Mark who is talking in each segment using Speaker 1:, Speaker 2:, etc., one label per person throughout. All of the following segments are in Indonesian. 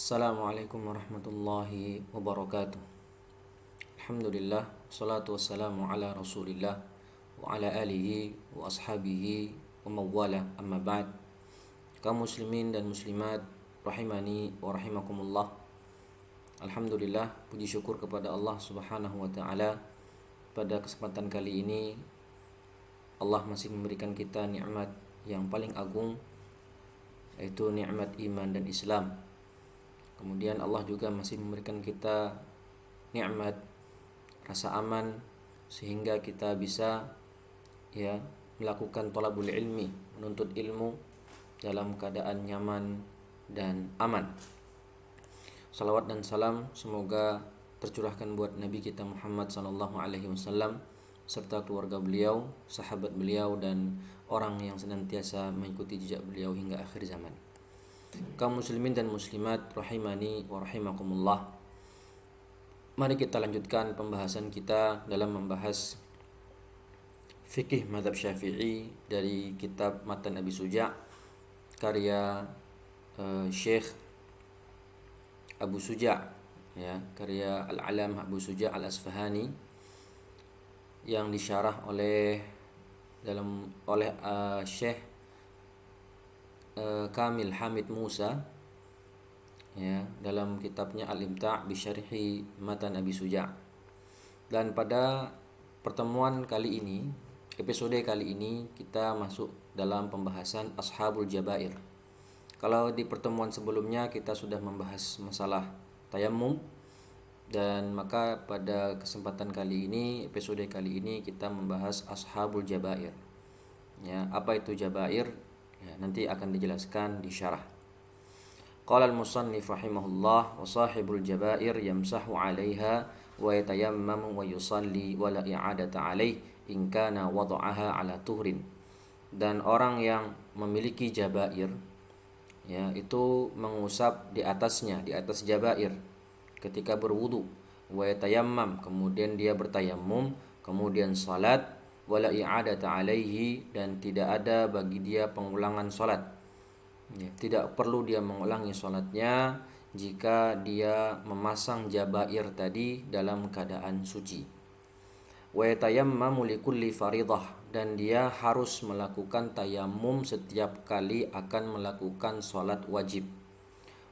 Speaker 1: Assalamualaikum warahmatullahi wabarakatuh. Alhamdulillah, salatu wassalamu ala rasulillah wa ala alihi wa ashabihi wa mawala amma ba'd. Kaum muslimin dan muslimat rahimani wa rahimakumullah. Alhamdulillah, puji syukur kepada Allah subhanahu wa ta'ala. Pada kesempatan kali ini Allah masih memberikan kita nikmat yang paling agung, yaitu nikmat iman dan Islam. Kemudian Allah juga masih memberikan kita nikmat rasa aman sehingga kita bisa melakukan thalabul ilmi, menuntut ilmu dalam keadaan nyaman dan aman. Salawat dan salam semoga tercurahkan buat Nabi kita Muhammad sallallahu alaihi wasallam serta keluarga beliau, sahabat beliau dan orang yang senantiasa mengikuti jejak beliau hingga akhir zaman. Kaum muslimin dan muslimat rahimani wa rahimakumullah. Mari kita lanjutkan pembahasan kita dalam membahas fikih mazhab Syafi'i dari kitab Matan Abi Suja karya Syekh Abu Suja, karya Al-Alam Abu Suja Al-Asfahani yang disyarah oleh Syekh Kamil Hamid Musa dalam kitabnya Al-Imta' bi Syarhi Matan Abi Suja. Dan pada pertemuan kali ini, episode kali ini kita masuk dalam pembahasan Ashabul Jabair. Kalau di pertemuan sebelumnya kita sudah membahas masalah tayammum, dan maka pada kesempatan kali ini, episode kali ini kita membahas Ashabul Jabair. Apa itu Jabair? Nanti akan dijelaskan di syarah. Qala al-musannif rahimahullah wa sahibul jabair yamsahu 'alaiha wa yatayammamu wa yusalli wa la i'adata 'alaih in kana wada'aha 'ala tuhrin. Dan orang yang memiliki jabair itu mengusap di atasnya, di atas jabair ketika berwudu, wa yatayammam, kemudian dia bertayammum, kemudian salat, wala i'adata alaihi, dan tidak ada bagi dia pengulangan salat. Tidak perlu dia mengulangi salatnya jika dia memasang jabair tadi dalam keadaan suci. Wa yatayammamu likulli faridah, dan dia harus melakukan tayammum setiap kali akan melakukan salat wajib.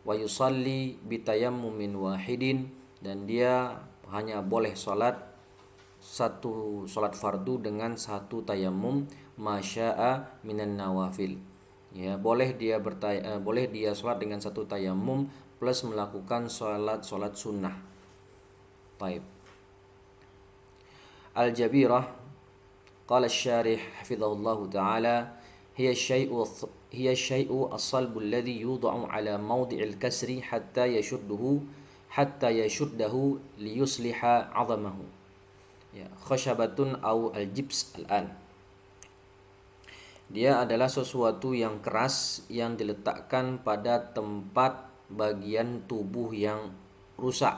Speaker 1: Wa yusalli bitayammumin wahidin, dan dia hanya boleh salat satu salat fardu dengan satu tayammum, masya'a minan nawafil. Boleh dia salat dengan satu tayammum plus melakukan salat sunnah. Baik. Al-Jabirah qala asy-syarih hafizahullahu taala hiya syai'u as-salbu alladhi yudha'u ala mawdi'il kasri hatta yashuddahu liyusliha 'azamahu. Khashabatun au al-jibs al-an. Dia adalah sesuatu yang keras yang diletakkan pada tempat bagian tubuh yang rusak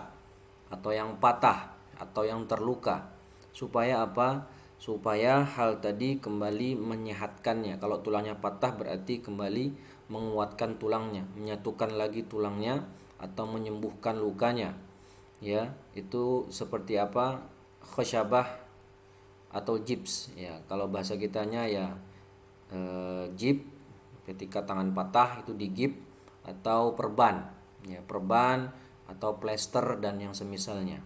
Speaker 1: atau yang patah atau yang terluka. Supaya apa? Supaya hal tadi kembali menyehatkannya. Kalau tulangnya patah berarti kembali menguatkan tulangnya, menyatukan lagi tulangnya atau menyembuhkan lukanya. Itu seperti apa? Khasyabah atau gips. Kalau bahasa kitanya jip, ketika tangan patah itu digip, atau perban. Perban atau plester dan yang semisalnya.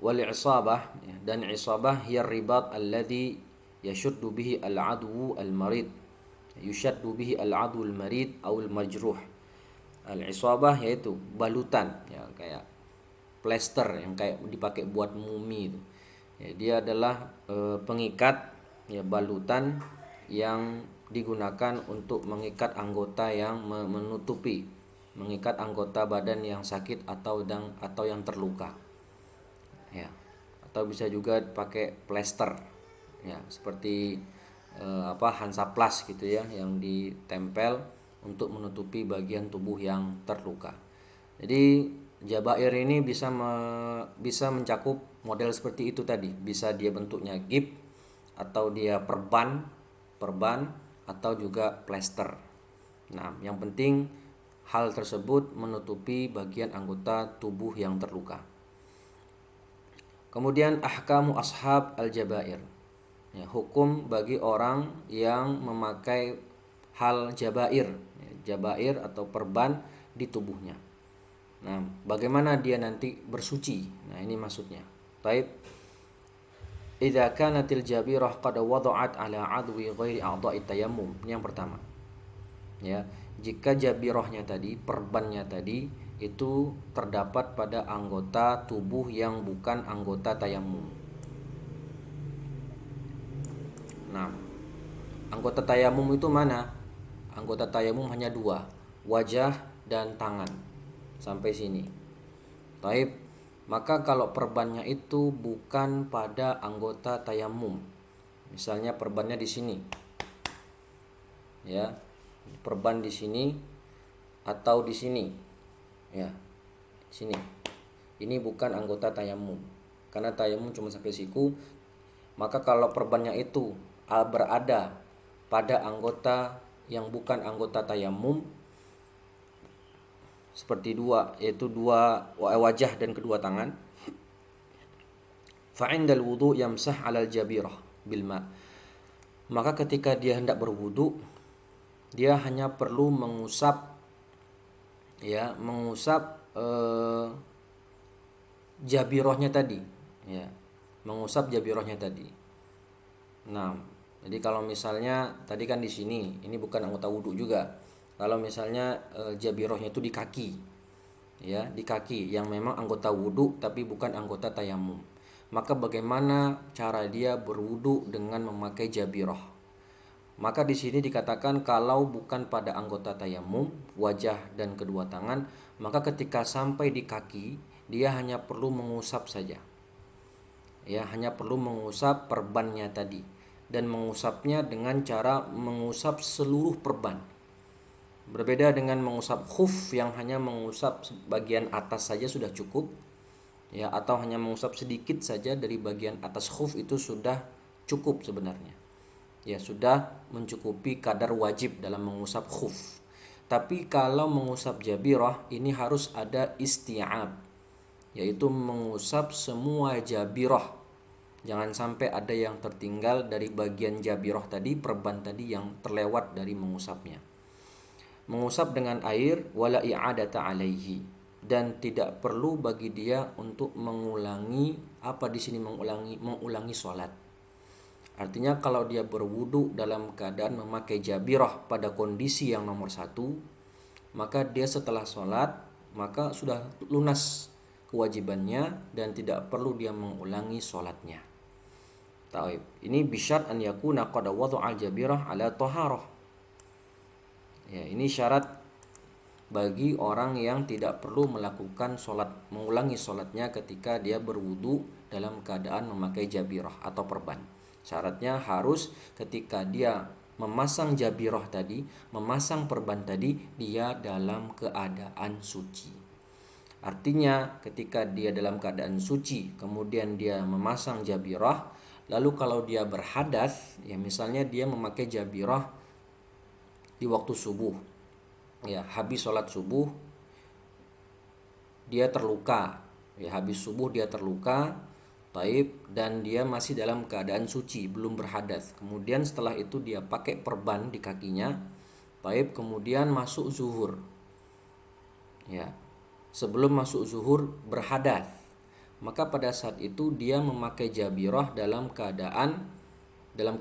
Speaker 1: Wal isabah, dan isabah hiya ribat alladhi yashuddu bihi al-'adwu al-marid. Yushaddu bihi al-'adwu al-marid aw al-majruh. Al-isabah yaitu balutan, kayak plester yang kayak dipakai buat mumi itu. Dia adalah pengikat, balutan yang digunakan untuk mengikat anggota yang mengikat anggota badan yang sakit atau yang terluka. Atau bisa juga pakai plester, seperti Hansaplast gitu yang ditempel untuk menutupi bagian tubuh yang terluka. Jadi jabair ini bisa mencakup model seperti itu tadi. Bisa dia bentuknya gip, atau dia perban atau juga plester. Yang penting hal tersebut menutupi bagian anggota tubuh yang terluka. Kemudian ahkamu ashab al-jabair. Ya, hukum bagi orang yang memakai hal jabair, jabair atau perban di tubuhnya. Nah, bagaimana dia nanti bersuci? Nah, ini maksudnya. Baik. Idza kanatil jabirah qad wada'at ala adwi ghairi a'dha'i tayammum. Ini yang pertama. Ya, jika jabirahnya tadi, perbannya tadi itu terdapat pada anggota tubuh yang bukan anggota tayamum. Nah, anggota tayamum itu mana? Anggota tayamum hanya dua, wajah dan tangan. Sampai sini. Taib. Maka kalau perbannya itu bukan pada anggota tayamum, misalnya perbannya di sini, ya, perban di sini atau di sini, ya, sini. Ini bukan anggota tayamum, karena tayamum cuma sampai siku. Maka kalau perbannya itu berada pada anggota yang bukan anggota tayamum, seperti dua, yaitu dua wajah dan kedua tangan, fa'indal wudu yamsah 'alal jabirah bil ma. Maka ketika dia hendak berwudu, dia hanya perlu mengusap, ya, mengusap jabirahnya tadi, ya, mengusap jabirahnya tadi. Nah, jadi kalau misalnya tadi kan di sini, ini bukan anggota wudu juga. Kalau misalnya jabirahnya itu di kaki, ya, di kaki yang memang anggota wudu tapi bukan anggota tayamum, maka bagaimana cara dia berwudu dengan memakai jabirah? Maka di sini dikatakan kalau bukan pada anggota tayamum, wajah dan kedua tangan, maka ketika sampai di kaki dia hanya perlu mengusap saja, ya, hanya perlu mengusap perbannya tadi, dan mengusapnya dengan cara mengusap seluruh perban. Berbeda dengan mengusap khuf yang hanya mengusap bagian atas saja sudah cukup, ya, atau hanya mengusap sedikit saja dari bagian atas khuf, itu sudah cukup sebenarnya. Ya, sudah mencukupi kadar wajib dalam mengusap khuf. Tapi kalau mengusap jabirah ini harus ada isti'ab, yaitu mengusap semua jabirah. Jangan sampai ada yang tertinggal dari bagian jabirah tadi, perban tadi yang terlewat dari mengusapnya. Mengusap dengan air wala i'adata alaihi, dan tidak perlu bagi dia untuk mengulangi apa di sini, mengulangi sholat. Artinya kalau dia berwudu dalam keadaan memakai jabirah pada kondisi yang nomor satu, maka dia setelah sholat maka sudah lunas kewajibannya dan tidak perlu dia mengulangi sholatnya. Taib. Ini bisyart an yakuna qad wada'al jabirah ala taharah. Ya, ini syarat bagi orang yang tidak perlu melakukan sholat, mengulangi sholatnya ketika dia berwudu dalam keadaan memakai jabirah atau perban. Syaratnya harus ketika dia memasang jabirah tadi, memasang perban tadi, dia dalam keadaan suci. Artinya ketika dia dalam keadaan suci, kemudian dia memasang jabirah, lalu kalau dia berhadas, ya misalnya dia memakai jabirah di waktu subuh, ya, habis sholat subuh dia terluka, ya, habis subuh dia terluka, taib, dan dia masih dalam keadaan suci, belum berhadas. Kemudian setelah itu dia pakai perban di kakinya, taib, kemudian masuk zuhur, ya, sebelum masuk zuhur berhadas, maka pada saat itu dia memakai jabirah dalam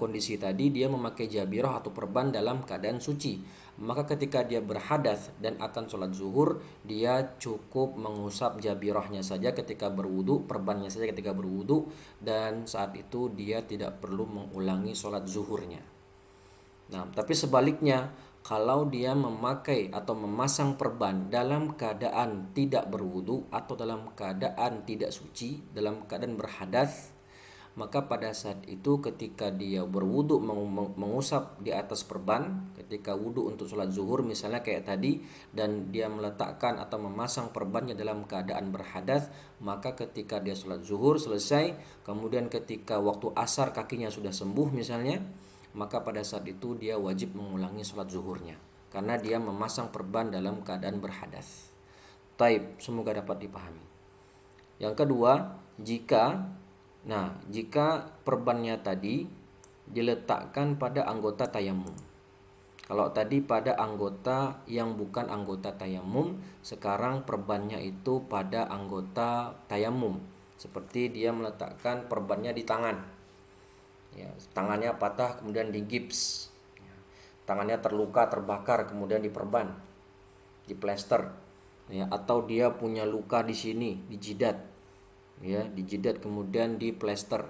Speaker 1: kondisi tadi dia memakai jabirah atau perban dalam keadaan suci. Maka ketika dia berhadas dan akan sholat zuhur, dia cukup mengusap jabirahnya saja ketika berwudu, perbannya saja ketika berwudu, dan saat itu dia tidak perlu mengulangi sholat zuhurnya. Nah, tapi sebaliknya, kalau dia memakai atau memasang perban dalam keadaan tidak berwudu atau dalam keadaan tidak suci, dalam keadaan berhadas, maka pada saat itu ketika dia berwudu mengusap di atas perban ketika wudu untuk sholat zuhur misalnya kayak tadi, dan dia meletakkan atau memasang perbannya dalam keadaan berhadas, maka ketika dia sholat zuhur selesai, kemudian ketika waktu asar kakinya sudah sembuh misalnya, maka pada saat itu dia wajib mengulangi sholat zuhurnya karena dia memasang perban dalam keadaan berhadas. Taib, semoga dapat dipahami. Yang kedua, jika perbannya tadi diletakkan pada anggota tayamum. Kalau tadi pada anggota yang bukan anggota tayamum, sekarang perbannya itu pada anggota tayamum. Seperti dia meletakkan perbannya di tangan. Ya, tangannya patah kemudian digips. Tangannya terluka, terbakar kemudian diperban, diplester. Ya, atau dia punya luka di sini, di jidat. Ya, di jidat kemudian diplester.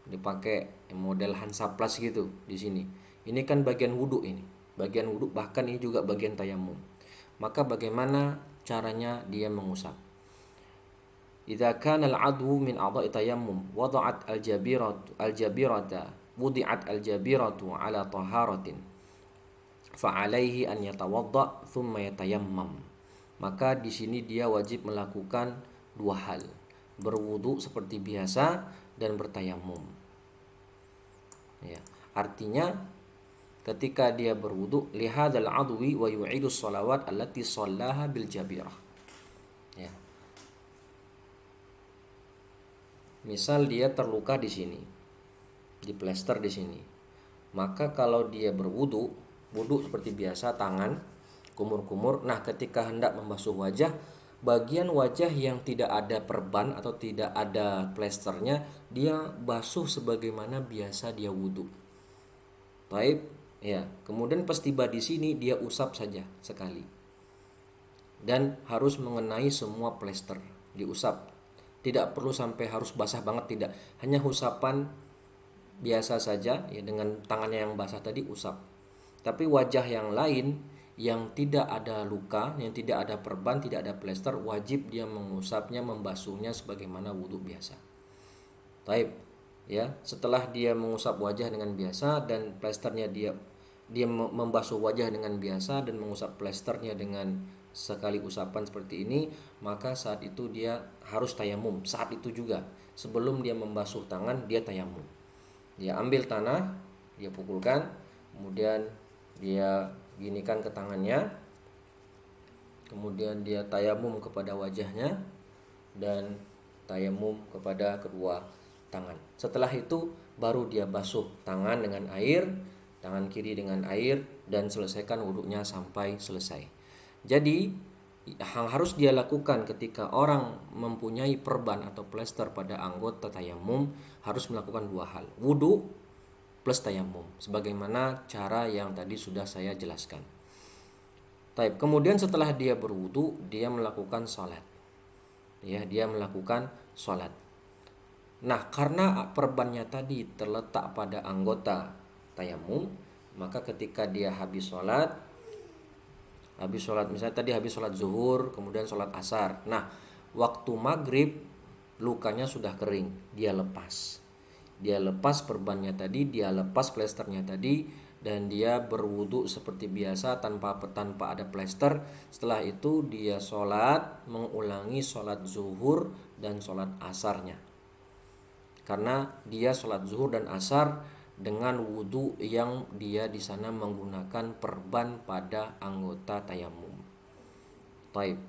Speaker 1: Dipakai model Hansaplast gitu di sini. Ini kan bagian wudhu ini. Bagian wudhu, bahkan ini juga bagian tayamum. Maka bagaimana caranya dia mengusap? Idza kana al-'adwu min a'dha'i tayammum wada'at al-jabirata wudi'at al-jabiratu 'ala taharatin fa'alaihi an yatawadda' thumma yatayammam. Maka di sini dia wajib melakukan dua hal, berwudu seperti biasa dan bertayamum. Ya, artinya ketika dia berwudu lihadzal adwi wa yu'idu sholawat allati shallaha bil jabirah. Ya. Misal dia terluka di sini, diplester di sini. Maka kalau dia berwudu, wudu seperti biasa, tangan kumur-kumur. Nah, ketika hendak membasuh wajah, bagian wajah yang tidak ada perban atau tidak ada plesternya, dia basuh sebagaimana biasa dia wudu. Baik, ya. Kemudian pas tiba di sini dia usap saja sekali. Dan harus mengenai semua plester, diusap. Tidak perlu sampai harus basah banget, tidak. Hanya usapan biasa saja ya, dengan tangannya yang basah tadi usap. Tapi wajah yang lain yang tidak ada luka, yang tidak ada perban, tidak ada plester, wajib dia mengusapnya, membasuhnya sebagaimana wudhu biasa. Taib, ya. Setelah dia mengusap wajah dengan biasa dan plesternya dia membasuh wajah dengan biasa dan mengusap plesternya dengan sekali usapan seperti ini, maka saat itu dia harus tayamum. Saat itu juga sebelum dia membasuh tangan, dia tayamum. Dia ambil tanah, dia pukulkan, kemudian dia ginikan ke tangannya, kemudian dia tayamum kepada wajahnya dan tayamum kepada kedua tangan. Setelah itu baru dia basuh tangan dengan air, tangan kiri dengan air, dan selesaikan wudhunya sampai selesai. Jadi yang harus dia lakukan ketika orang mempunyai perban atau plester pada anggota tayamum, harus melakukan dua hal, wudhu plus tayamum, sebagaimana cara yang tadi sudah saya jelaskan. Taib. Kemudian setelah dia berwudhu, dia melakukan sholat. Ya, dia melakukan sholat. Nah, karena perbannya tadi terletak pada anggota tayamum, maka ketika dia habis sholat, misalnya tadi habis sholat zuhur, kemudian sholat asar. Nah, waktu maghrib lukanya sudah kering, dia lepas perbannya tadi, dia lepas plesternya tadi, dan dia berwudu seperti biasa tanpa ada plester. Setelah itu dia sholat, mengulangi sholat zuhur dan sholat asarnya, karena dia sholat zuhur dan asar dengan wudu yang dia di sana menggunakan perban pada anggota tayamum. Taib.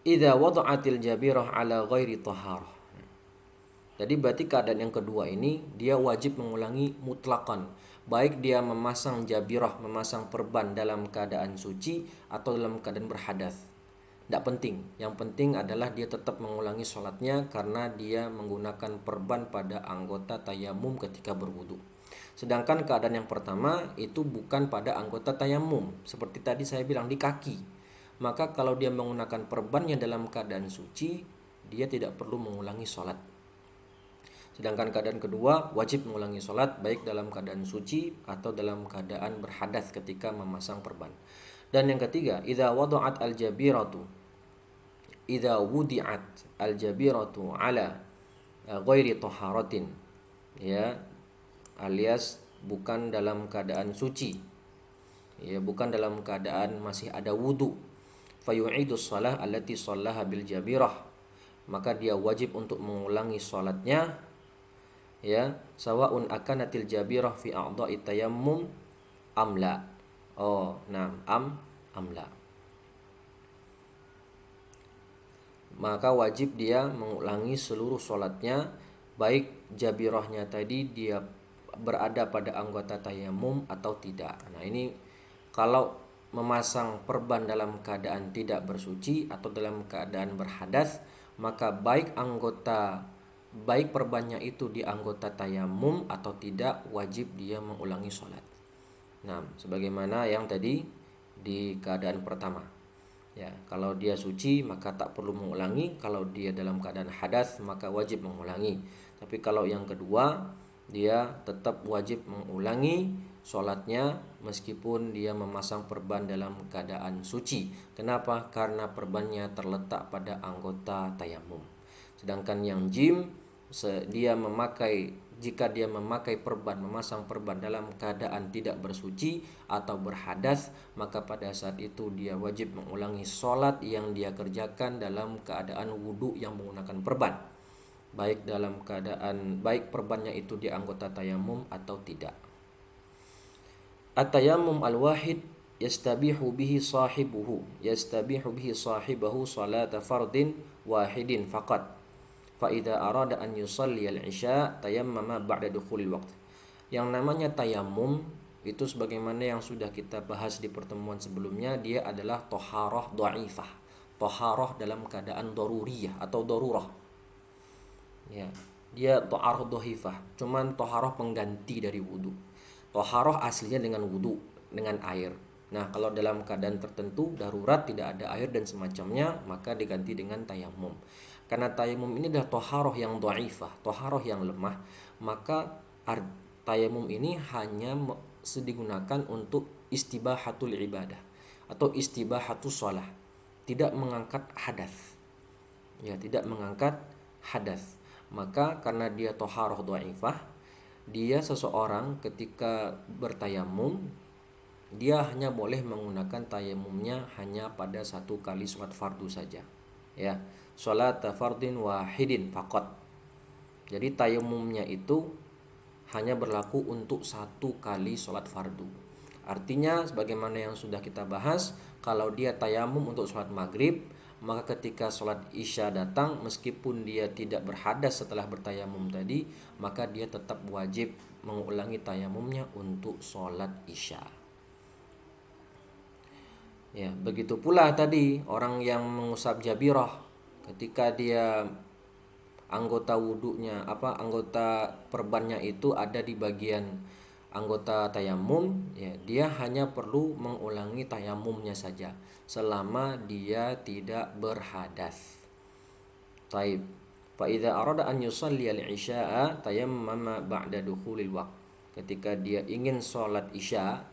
Speaker 1: Idza wada'atil jabirah ala ghairi taharah. Jadi berarti keadaan yang kedua ini dia wajib mengulangi mutlakan, baik dia memasang jabirah, memasang perban dalam keadaan suci atau dalam keadaan berhadas. Tidak penting, yang penting adalah dia tetap mengulangi sholatnya karena dia menggunakan perban pada anggota tayamum ketika berwudu. Sedangkan keadaan yang pertama itu bukan pada anggota tayamum, seperti tadi saya bilang di kaki. Maka kalau dia menggunakan perbannya dalam keadaan suci, dia tidak perlu mengulangi sholat. Sedangkan keadaan kedua wajib mengulangi sholat baik dalam keadaan suci atau dalam keadaan berhadas ketika memasang perban. Dan yang ketiga, idza wudi'at al-jabiratu ala ghairi taharatin, ya, alias bukan dalam keadaan suci, ya, bukan dalam keadaan masih ada wudu, fayu'idu shalah allati shallaha bil jabirah, maka dia wajib untuk mengulangi sholatnya, ya, sawaun akanatil jabirah fi a'dha'i tayammum amla, Oh, nah, amla. Maka wajib dia mengulangi seluruh sholatnya, baik jabirahnya tadi dia berada pada anggota tayamum atau tidak. Nah, ini kalau memasang perban dalam keadaan tidak bersuci atau dalam keadaan berhadas, maka baik perbannya itu di anggota tayamum atau tidak, wajib dia mengulangi sholat. Nah, sebagaimana yang tadi di keadaan pertama. Ya, kalau dia suci maka tak perlu mengulangi, kalau dia dalam keadaan hadas maka wajib mengulangi. Tapi kalau yang kedua, dia tetap wajib mengulangi sholatnya meskipun dia memasang perban dalam keadaan suci. Kenapa? Karena perbannya terletak pada anggota tayamum. Sedangkan yang jim, jika dia memakai perban, memasang perban dalam keadaan tidak bersuci atau berhadas, maka pada saat itu dia wajib mengulangi sholat yang dia kerjakan dalam keadaan wudhu yang menggunakan perban, baik perbannya itu di anggota tayamum atau tidak. At-tayammum al-wahid yastabihu bihi sahibahu salata fardin wahidin faqat. Fa'idha arada an yusalli al-isya tayammama ba'da dukhulil waqt. Yang namanya tayamum itu sebagaimana yang sudah kita bahas di pertemuan sebelumnya, dia adalah toharoh dhaifah. Toharoh dalam keadaan daruriyah atau darurah. Ya, dia toharoh dhaifah, cuman toharoh pengganti dari wudu. Toharoh aslinya dengan wudu, dengan air. Nah, kalau dalam keadaan tertentu darurat tidak ada air dan semacamnya, maka diganti dengan tayamum. Karena tayamum ini adalah toharoh yang dhaifah, toharoh yang lemah, maka tayamum ini hanya digunakan untuk istibahatul ibadah atau istibahatus shalah, tidak mengangkat hadas. Ya, tidak mengangkat hadas. Maka karena dia toharoh dhaifah, dia seseorang ketika bertayamum, dia hanya boleh menggunakan tayamumnya hanya pada satu kali sholat fardu saja. Ya, sholat fardin wahidin faqat. Jadi tayamumnya itu hanya berlaku untuk satu kali sholat fardu. Artinya sebagaimana yang sudah kita bahas, kalau dia tayamum untuk sholat maghrib, maka ketika sholat isya datang, meskipun dia tidak berhadas setelah bertayamum tadi, maka dia tetap wajib mengulangi tayamumnya untuk sholat isya. Ya, begitu pula tadi orang yang mengusap jabirah, ketika dia anggota anggota perbannya itu ada di bagian anggota tayamum, ya, dia hanya perlu mengulangi tayamumnya saja selama dia tidak berhadas. Taib. Fa idza arada an yusalli al-isya'a tayammama ba'da dukhulil waqt. Ketika dia ingin sholat isya,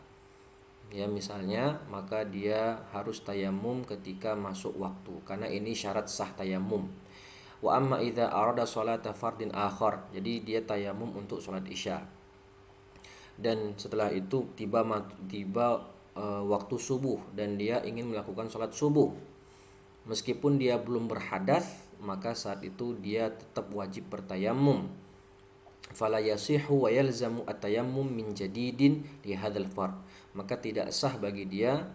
Speaker 1: ya misalnya, maka dia harus tayamum ketika masuk waktu, karena ini syarat sah tayamum. Wa amma idza arada sholata fardin akhar, jadi dia tayamum untuk sholat isya, dan setelah itu tiba waktu subuh dan dia ingin melakukan sholat subuh, meskipun dia belum berhadas, maka saat itu dia tetap wajib bertayamum. Fala yasihu wa yalzamu at-tayammum min jadidin li hadzal fard. Maka tidak sah bagi dia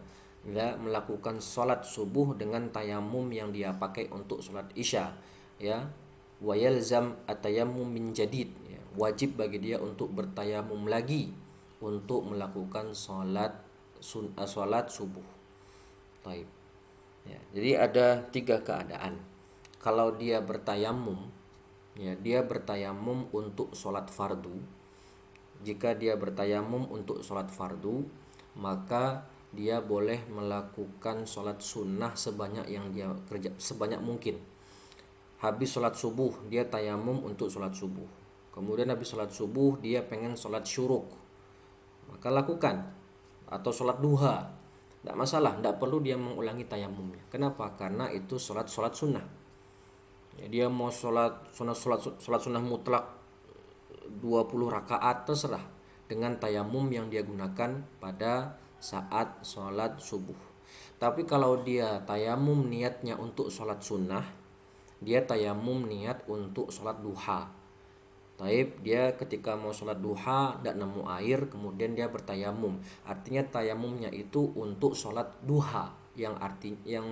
Speaker 1: melakukan sholat subuh dengan tayamum yang dia pakai untuk sholat isya, ya. Wa yalzam at-tayammum min jadid, ya. Wajib bagi dia untuk bertayamum lagi untuk melakukan sholat subuh. Baik. Ya, jadi ada 3 keadaan. Kalau dia bertayamum, ya, dia bertayamum untuk sholat fardu. Jika dia bertayamum untuk sholat fardu, maka dia boleh melakukan sholat sunnah sebanyak yang dia sebanyak mungkin. Habis sholat subuh, dia tayamum untuk sholat subuh. Kemudian habis sholat subuh, dia pengen sholat syuruk, maka lakukan. Atau sholat duha, tidak masalah, tidak perlu dia mengulangi tayamumnya. Kenapa? Karena itu sholat sunnah. Ya, dia mau sholat sunnah mutlak 20 rakaat, terserah, dengan tayamum yang dia gunakan pada saat sholat subuh. Tapi kalau dia tayamum niatnya untuk sholat sunnah, dia tayamum niat untuk sholat duha. Taib, dia ketika mau sholat duha tidak nemu air, kemudian dia bertayamum. Artinya tayamumnya itu untuk sholat duha, yang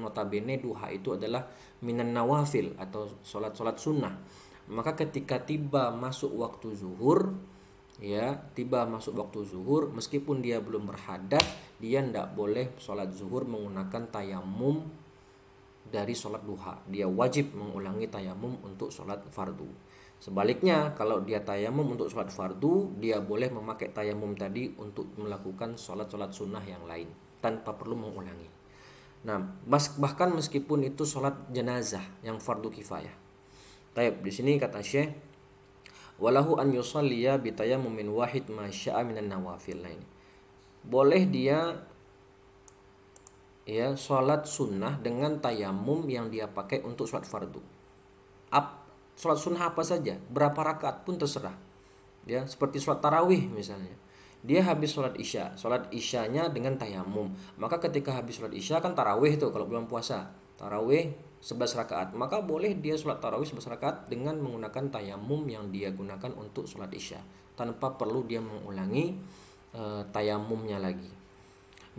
Speaker 1: notabene duha itu adalah minan nawafil atau sholat-sholat sunnah. Maka ketika tiba masuk waktu zuhur, meskipun dia belum berhadas, dia tidak boleh sholat zuhur menggunakan tayamum dari sholat duha. Dia wajib mengulangi tayamum untuk sholat fardu. Sebaliknya, kalau dia tayamum untuk sholat fardu, dia boleh memakai tayamum tadi untuk melakukan sholat-sholat sunnah yang lain tanpa perlu mengulangi. Nah, bahkan meskipun itu sholat jenazah yang fardu kifayah. Taib, di sini kata Syekh, walahu an yusalliya bitayammumin wahid ma syaa minan nawafil. Nah, ini boleh dia sholat sunnah dengan tayamum yang dia pakai untuk sholat fardu. Sholat sunnah apa saja, berapa rakaat pun terserah. Ya, seperti sholat tarawih misalnya. Dia habis sholat isyanya dengan tayamum. Maka ketika habis sholat isya kan tarawih tuh kalau belum puasa. Tarawih 11 rakaat. Maka boleh dia sholat tarawih 11 rakaat dengan menggunakan tayamum yang dia gunakan untuk sholat isya. Tanpa perlu dia mengulangi tayamumnya lagi.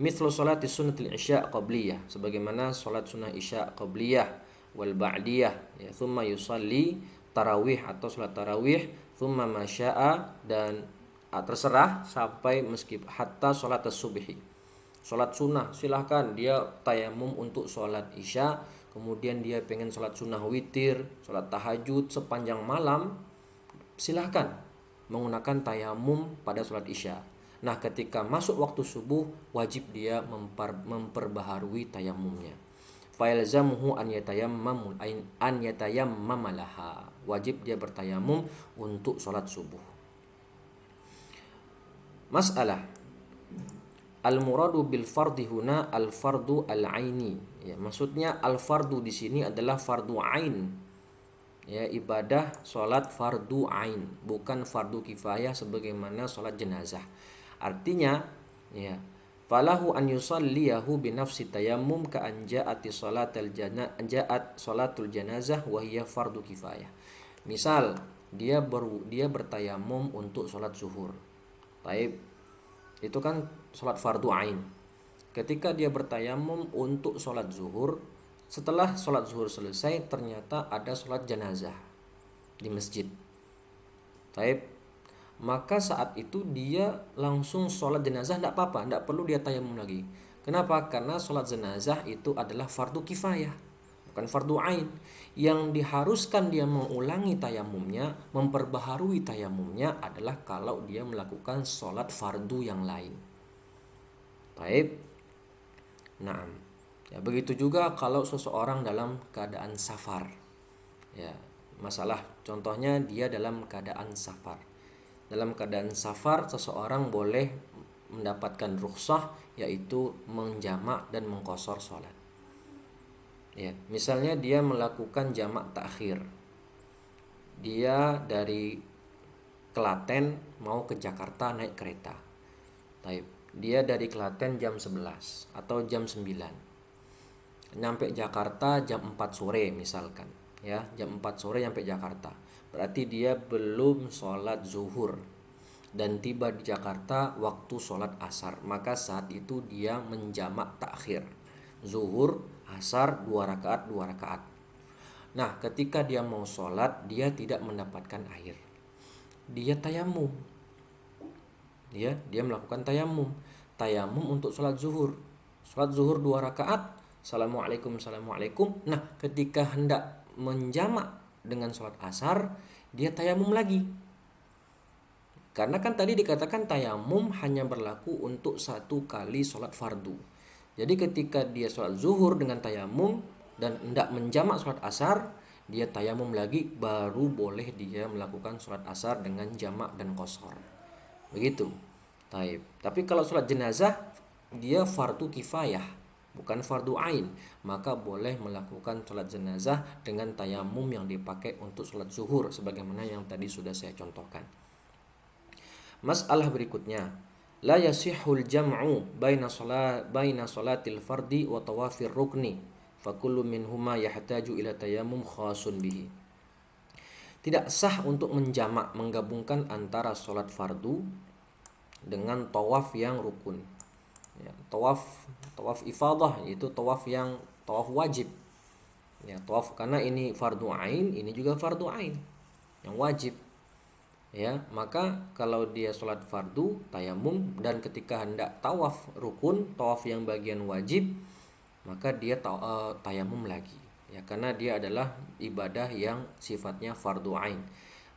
Speaker 1: Mithlu sholati sunnatil isya qabliyah. Sebagaimana sholat sunnah isya qabliyah wal ba'diyah, ya, thumma yusalli tarawih atau salat tarawih, thumma masya'a, dan terserah sampai meskipun hatta salat subhi. Salat sunnah silahkan dia tayamum untuk salat isya, kemudian dia pengen salat sunnah witir, salat tahajud sepanjang malam, silahkan menggunakan tayamum pada salat isya. Nah, ketika masuk waktu subuh wajib dia memperbaharui tayamumnya. Failzamuhu an yatayammama laha. Wajib dia bertayamum untuk sholat subuh. Masalah al-muradu bil fardi huna al-fardu al-aini. Ya, maksudnya al-fardu di sini adalah fardu ain. Ya, ibadah sholat fardu ain, bukan fardu kifayah sebagaimana sholat jenazah. Artinya, ya, falahu an yusalliyahu bi nafsi tayammum ka an ja'at salatul janazah wa hiya fardu kifayah. Misal dia bertayamum untuk salat zuhur. Taib, itu kan salat fardu ain. Ketika dia bertayamum untuk salat zuhur, setelah salat zuhur selesai ternyata ada salat jenazah di masjid. Taib, maka saat itu dia langsung sholat jenazah, tidak apa-apa, tidak perlu dia tayamum lagi. Kenapa? Karena sholat jenazah itu adalah fardu kifayah, bukan fardu ain. Yang diharuskan dia mengulangi tayamumnya, memperbaharui tayamumnya adalah kalau dia melakukan sholat fardu yang lain. Baik. Nah, ya, begitu juga kalau seseorang dalam keadaan safar. Ya, masalah contohnya dia dalam keadaan safar. Dalam keadaan safar seseorang boleh mendapatkan rukhsah, yaitu menjamak dan mengqashar sholat. Ya, misalnya dia melakukan jamak takhir. Dia dari Klaten mau ke Jakarta naik kereta. Dia dari Klaten jam 11 atau jam 9. Nyampe Jakarta jam 4 sore misalkan. Ya, jam 4 sore nyampe Jakarta. Berarti dia belum sholat zuhur dan tiba di Jakarta waktu sholat asar. Maka saat itu dia menjamak takhir, zuhur, asar, 2 rakaat. Nah, ketika dia mau sholat, dia tidak mendapatkan air, dia tayamum. Dia melakukan tayamum untuk sholat zuhur. Sholat zuhur 2 rakaat, assalamualaikum. Nah, ketika hendak menjamak dengan sholat asar, dia tayamum lagi. Karena kan tadi dikatakan tayamum hanya berlaku untuk 1 kali sholat fardu. Jadi ketika dia sholat zuhur dengan tayamum dan hendak menjamak sholat asar, dia tayamum lagi, baru boleh dia melakukan sholat asar dengan jamak dan qashar. Begitu. Tapi kalau sholat jenazah dia fardu kifayah, bukan fardu ain, maka boleh melakukan sholat jenazah dengan tayamum yang dipakai untuk sholat zuhur sebagaimana yang tadi sudah saya contohkan. Masalah berikutnya, la yasihul jam'u baina salatil fardi wa tawafir rukni fa kullu minhuma yahtaju ila tayammum khasun bihi. Tidak sah untuk menjamak, menggabungkan antara sholat fardu dengan tawaf yang rukun. Ya, tawaf ifadah itu tawaf wajib. Ya, tawaf karena ini fardu ain, ini juga fardu ain yang wajib. Ya, maka kalau dia sholat fardu tayamum, dan ketika hendak tawaf rukun, tawaf yang bagian wajib, maka dia tayamum lagi. Ya, karena dia adalah ibadah yang sifatnya fardu ain.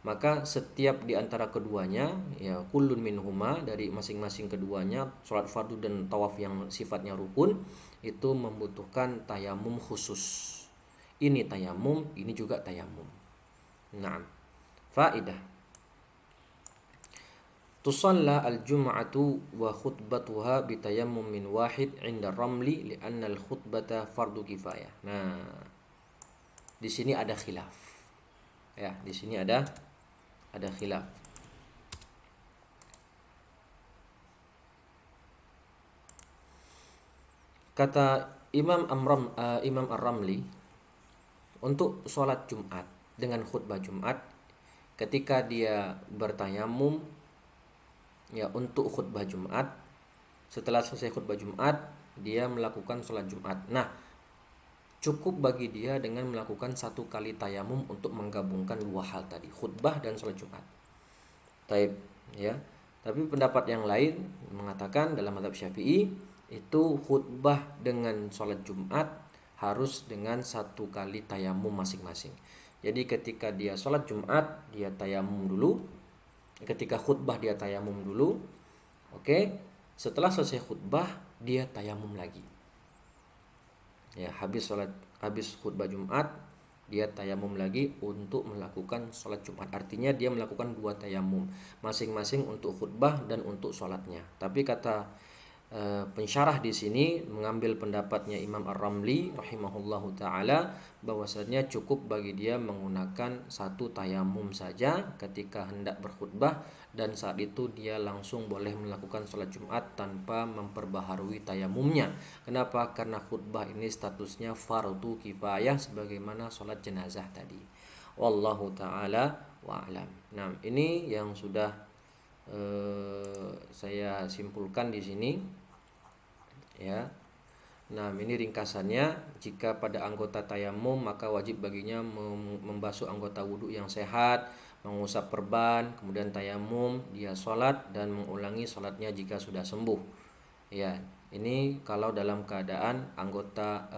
Speaker 1: Maka setiap di antara keduanya, ya kullun minhuma, dari masing-masing keduanya, sholat fardu dan tawaf yang sifatnya rukun, itu membutuhkan tayamum khusus. Ini tayamum, ini juga tayamum. Nah, faidah. Tusalla al-jum'atu wa khutbatuha bitayammum min wahid 'inda ramli li'anna al-khutbata fardu kifayah. Nah, di sini ada khilaf. Ya, di sini ada khilaf. Kata Imam Ar-Ramli, untuk sholat Jumat dengan khutbah Jumat, ketika dia bertayamum, ya untuk khutbah Jumat, setelah selesai khutbah Jumat dia melakukan sholat Jumat. Nah, cukup bagi dia dengan melakukan satu kali tayamum untuk menggabungkan dua hal tadi, khutbah dan sholat Jumat. Taib, ya. Tapi pendapat yang lain mengatakan dalam mazhab Syafi'i itu khutbah dengan sholat Jumat harus dengan satu kali tayamum masing-masing. Jadi ketika dia sholat Jumat dia tayamum dulu, ketika khutbah dia tayamum dulu. Oke, setelah selesai khutbah dia tayamum lagi. Ya, habis khutbah Jumat dia tayamum lagi untuk melakukan sholat Jumat. Artinya dia melakukan dua tayamum, masing-masing untuk khutbah dan untuk sholatnya. Tapi kata pensyarah di sini mengambil pendapatnya Imam Ar-Ramli rahimahullahu taala, bahwasanya cukup bagi dia menggunakan satu tayamum saja ketika hendak berkhutbah, dan saat itu dia langsung boleh melakukan sholat Jumat tanpa memperbaharui tayamumnya. Kenapa? Karena khutbah ini statusnya fardu kifayah sebagaimana sholat jenazah tadi. Wallahu taala wa alam. Nah, ini yang sudah saya simpulkan di sini, ya. Nah, ini ringkasannya. Jika pada anggota tayamum, maka wajib baginya membasuh anggota wudhu yang sehat, mengusap perban, kemudian tayamum, dia sholat dan mengulangi sholatnya jika sudah sembuh. Ya, ini kalau dalam keadaan anggota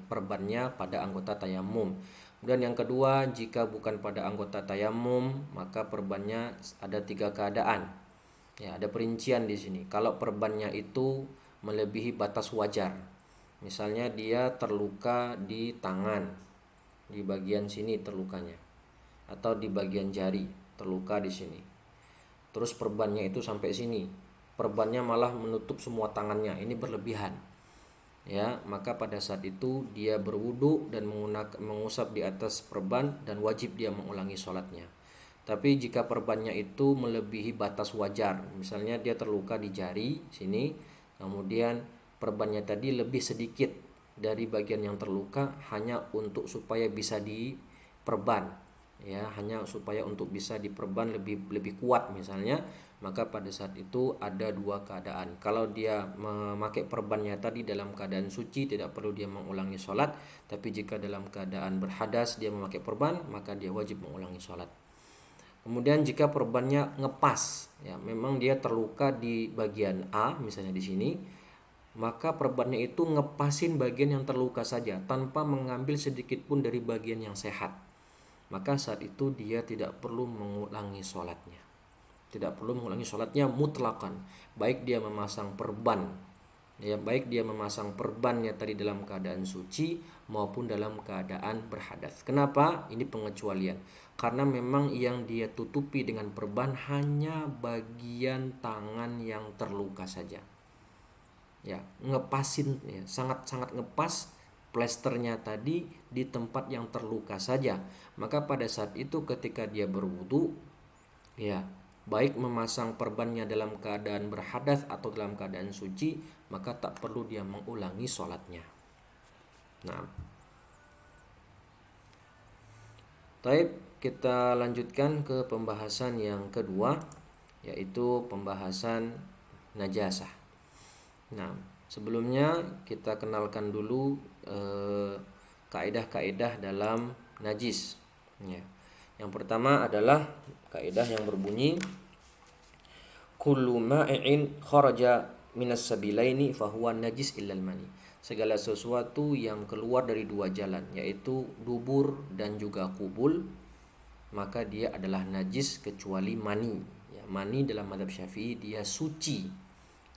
Speaker 1: perbannya pada anggota tayamum. Kemudian yang kedua, jika bukan pada anggota tayamum, maka perbannya ada 3 keadaan. Ya, ada perincian di sini. Kalau perbannya itu melebihi batas wajar, misalnya dia terluka di tangan, di bagian sini terlukanya, atau di bagian jari terluka di sini, terus perbannya itu sampai sini, perbannya malah menutup semua tangannya, ini berlebihan. Ya, maka pada saat itu dia berwudu dan mengusap di atas perban dan wajib dia mengulangi sholatnya. Tapi jika perbannya itu melebihi batas wajar, misalnya dia terluka di jari sini, kemudian perbannya tadi lebih sedikit dari bagian yang terluka hanya untuk supaya bisa diperban, ya, hanya supaya untuk bisa diperban lebih kuat misalnya, maka pada saat itu ada 2 keadaan. Kalau dia memakai perbannya tadi dalam keadaan suci, tidak perlu dia mengulangi sholat. Tapi jika dalam keadaan berhadas dia memakai perban, maka dia wajib mengulangi sholat. Kemudian jika perbannya ngepas, ya, memang dia terluka di bagian A misalnya di sini, maka perbannya itu ngepasin bagian yang terluka saja tanpa mengambil sedikit pun dari bagian yang sehat, maka saat itu dia tidak perlu mengulangi sholatnya. Tidak perlu mengulangi sholatnya mutlakan, baik dia memasang perban, ya, baik dia memasang perbannya tadi dalam keadaan suci maupun dalam keadaan berhadas. Kenapa? Ini pengecualian. Karena memang yang dia tutupi dengan perban hanya bagian tangan yang terluka saja. Ya, ngepasin, ya, sangat-sangat ngepas plesternya tadi di tempat yang terluka saja. Maka pada saat itu ketika dia berwudu, ya, baik memasang perbannya dalam keadaan berhadas atau dalam keadaan suci, maka tak perlu dia mengulangi sholatnya. Nah, Taib, kita lanjutkan ke pembahasan yang kedua, yaitu pembahasan najasah. Nah, sebelumnya kita kenalkan dulu kaidah-kaidah dalam najis. Ya. Yang pertama adalah kaidah yang berbunyi kullu ma'in kharaja minas sabilaini fahuwa najis illal mani. Segala sesuatu yang keluar dari dua jalan, yaitu dubur dan juga kubul, maka dia adalah najis kecuali mani. Ya, mani dalam mazhab Syafi'i dia suci.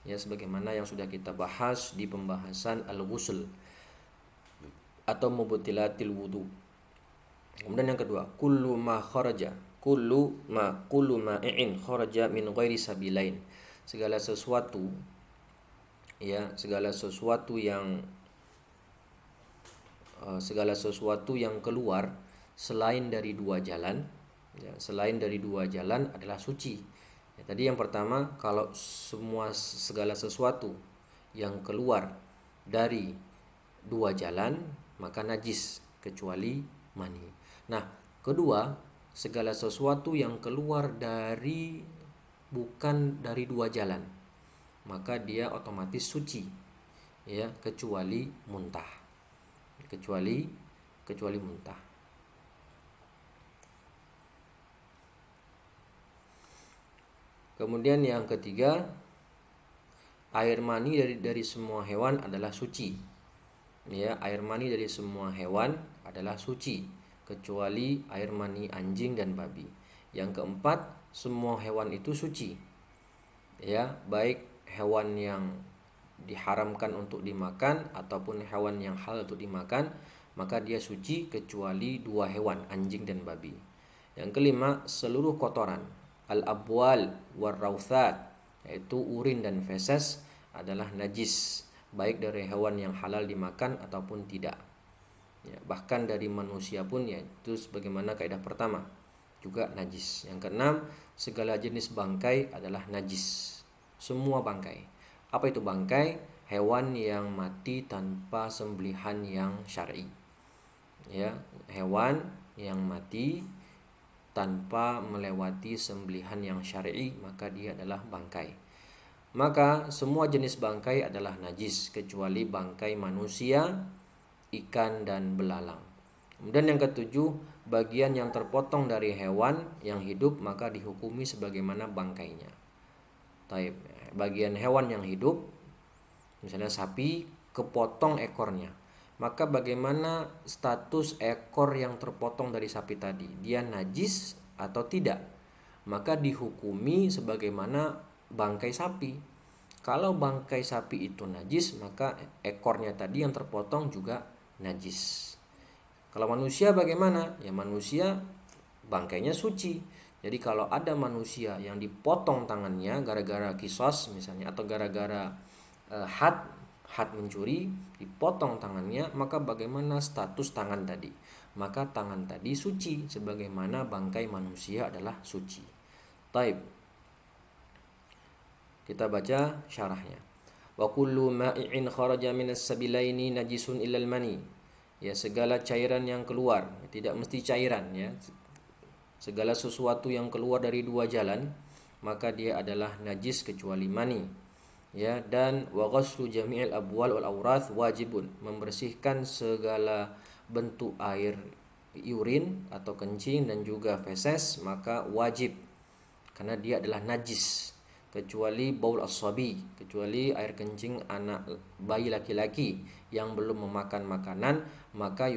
Speaker 1: Ya, sebagaimana yang sudah kita bahas di pembahasan al-ghusl atau mubtilatil wudu. Kemudian yang kedua, kullu ma'in kharaja min ghairi sabilain. Segala sesuatu yang keluar selain dari dua jalan, selain dari dua jalan adalah suci. Tadi yang pertama, kalau segala sesuatu yang keluar dari dua jalan maka najis kecuali mani. Nah, kedua, segala sesuatu yang keluar bukan dari dua jalan maka dia otomatis suci, ya, kecuali muntah. Kecuali muntah. Kemudian yang ketiga, air mani dari semua hewan adalah suci. Ya, air mani dari semua hewan adalah suci kecuali air mani anjing dan babi. Yang keempat, semua hewan itu suci. Ya, baik hewan yang diharamkan untuk dimakan ataupun hewan yang halal untuk dimakan, maka dia suci kecuali dua hewan, anjing dan babi. Yang kelima, seluruh kotoran, al-abwal war rauthat, yaitu urin dan feses, adalah najis, baik dari hewan yang halal dimakan ataupun tidak. Ya, bahkan dari manusia pun, yaitu sebagaimana kaidah pertama, juga najis. Yang keenam, segala jenis bangkai adalah najis. Semua bangkai. Apa itu bangkai? Hewan yang mati tanpa sembelihan yang syar'i. Ya, hewan yang mati tanpa melewati sembelihan yang syar'i, maka dia adalah bangkai. Maka semua jenis bangkai adalah najis kecuali bangkai manusia, ikan dan belalang. Kemudian yang ketujuh, bagian yang terpotong dari hewan yang hidup maka dihukumi sebagaimana bangkainya. Taib. Bagian hewan yang hidup, misalnya sapi, kepotong ekornya, maka bagaimana status ekor yang terpotong dari sapi tadi? Dia najis atau tidak? Maka dihukumi sebagaimana bangkai sapi. Kalau bangkai sapi itu najis, maka ekornya tadi yang terpotong juga najis. Kalau manusia bagaimana? Ya, manusia bangkainya suci. Jadi kalau ada manusia yang dipotong tangannya gara-gara kisos misalnya, atau gara-gara had mencuri, dipotong tangannya, maka bagaimana status tangan tadi? Maka tangan tadi suci sebagaimana bangkai manusia adalah suci. Taib. Kita baca syarahnya. Wa kullu ma'in kharaja minas sabilaini najisun illal mani. Ya, segala cairan yang keluar, tidak mesti cairan, ya. Segala sesuatu yang keluar dari dua jalan maka dia adalah najis kecuali mani. Ya, dan wa ghuslu jami'il abwal wal awrath wajibun, membersihkan segala bentuk air urin atau kencing dan juga feses maka wajib karena dia adalah najis, kecuali baul as-sabi, kecuali air kencing anak bayi laki-laki yang belum memakan makanan, maka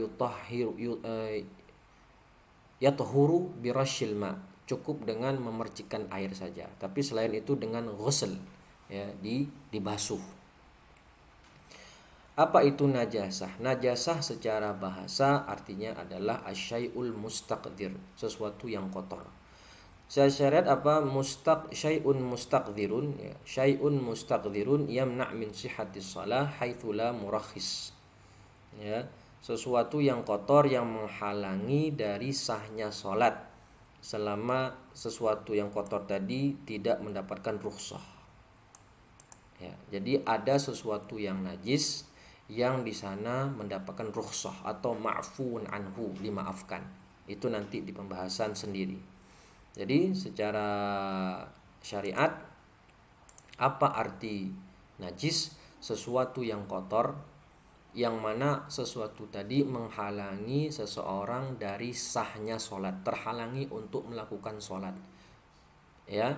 Speaker 1: yatahuru birashil ma, cukup dengan memercikkan air saja. Tapi selain itu dengan ghusl, ya, dibasuh. Apa itu najasah? Najasah secara bahasa artinya adalah asyai'ul mustaqdir, sesuatu yang kotor. Secara syariat apa? Syai'un mustaqdirun, ya. Syai'un mustaqdirun yamna' min sihhatis shalah haitsu la murakhis. Ya, sesuatu yang kotor yang menghalangi dari sahnya sholat selama sesuatu yang kotor tadi tidak mendapatkan rukhsah. Ya, jadi ada sesuatu yang najis yang di sana mendapatkan rukhsah atau ma'fuun anhu, dimaafkan. Itu nanti di pembahasan sendiri. Jadi secara syariat, apa arti najis? Sesuatu yang kotor, yang mana sesuatu tadi menghalangi seseorang dari sahnya sholat, terhalangi untuk melakukan sholat, ya.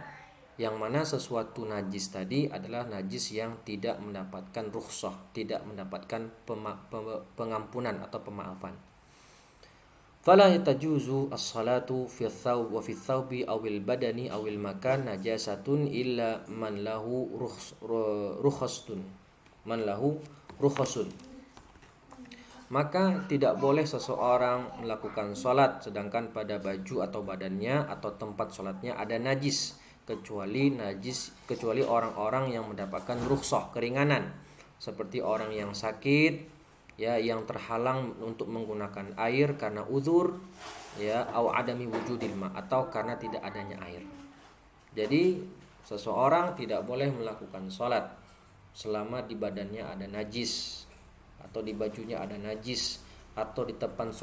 Speaker 1: Yang mana sesuatu najis tadi adalah najis yang tidak mendapatkan rukhsah, tidak mendapatkan pengampunan atau pemaafan. Fala tajuzu as-salatu fi thawb wa fi thawbi awil badani awil makan najasatun illa man lahu rukhsatun. Man lahu rukhasun. Maka tidak boleh seseorang melakukan sholat sedangkan pada baju atau badannya atau tempat sholatnya ada najis, kecuali orang-orang yang mendapatkan rukhsah, keringanan, seperti orang yang sakit, ya, yang terhalang untuk menggunakan air karena uzur, ya, au adami wujudil ma, atau karena tidak adanya air. Jadi seseorang tidak boleh melakukan sholat selama di badannya ada najis, atau di bajunya ada najis, atau di tempat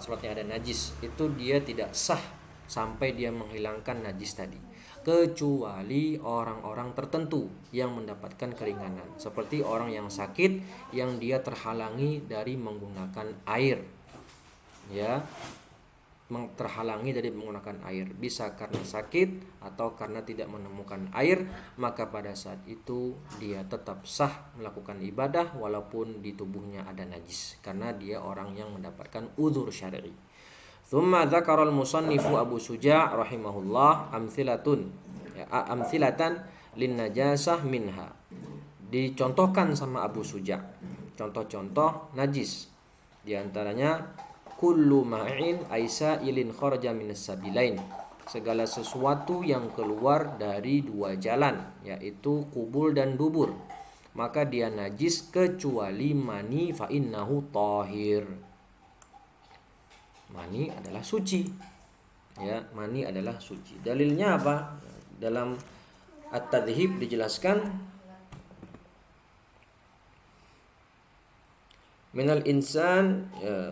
Speaker 1: sholatnya ada najis. Itu dia tidak sah sampai dia menghilangkan najis tadi, kecuali orang-orang tertentu yang mendapatkan keringanan, seperti orang yang sakit yang dia terhalangi dari menggunakan air, ya, terhalangi dari menggunakan air, bisa karena sakit atau karena tidak menemukan air, maka pada saat itu dia tetap sah melakukan ibadah walaupun di tubuhnya ada najis, karena dia orang yang mendapatkan uzur syar'i. Tsumma dzakara al-musannifu Abu Suja' rahimahullah amthilatan lin najasah minha. Dicontohkan sama Abu Suja' contoh-contoh najis, di antaranya kullu ma'in aisailin kharaja minas sabilain, segala sesuatu yang keluar dari dua jalan, yaitu kubul dan dubur, maka dia najis kecuali mani, fa innahu tahir. Mani adalah suci, ya, mani adalah suci. Dalilnya apa? Dalam At-Tadhib dijelaskan, minal insan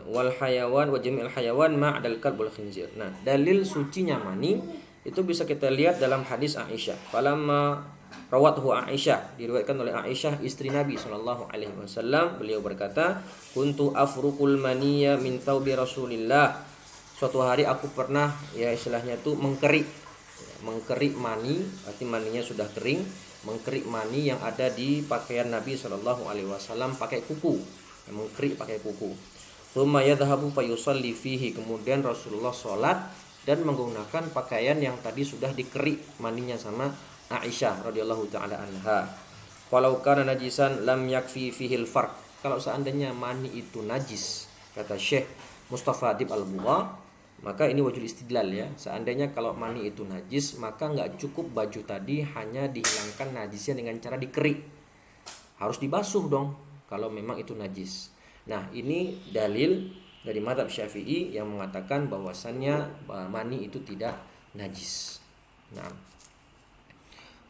Speaker 1: wal hayawan wa jami'il hayawan ma'adal kalb wal khinzir. Nah, dalil sucinya mani itu bisa kita lihat dalam hadis Aisyah. Falamma rawathu Aisyah, diriwayatkan oleh Aisyah istri Nabi sallallahu alaihi wasallam, beliau berkata, kuntu afruqul maniyya min thawbi Rasulillah. Suatu hari aku pernah, ya, istilahnya itu mengkerik mani, arti maninya sudah kering, mengkerik mani yang ada di pakaian Nabi sallallahu alaihi wasallam pakai kuku, mengkerik pakai kuku. Tsumma yadhhabu fayusalli fihi, kemudian Rasulullah sholat dan menggunakan pakaian yang tadi sudah dikerik maninya sama Aisyah radhiyallahu taala anha. Walau kana najisan lam yakfi fihi al-farq. Kalau seandainya mani itu najis, kata Syekh Mustafa Adib Al-Bugha, maka ini wajul istidlal, ya. Seandainya kalau mani itu najis, maka enggak cukup baju tadi hanya dihilangkan najisnya dengan cara dikerik. Harus dibasuh dong kalau memang itu najis. Nah, ini dalil dari mazhab Syafi'i yang mengatakan bahwasannya mani itu tidak najis. Nah,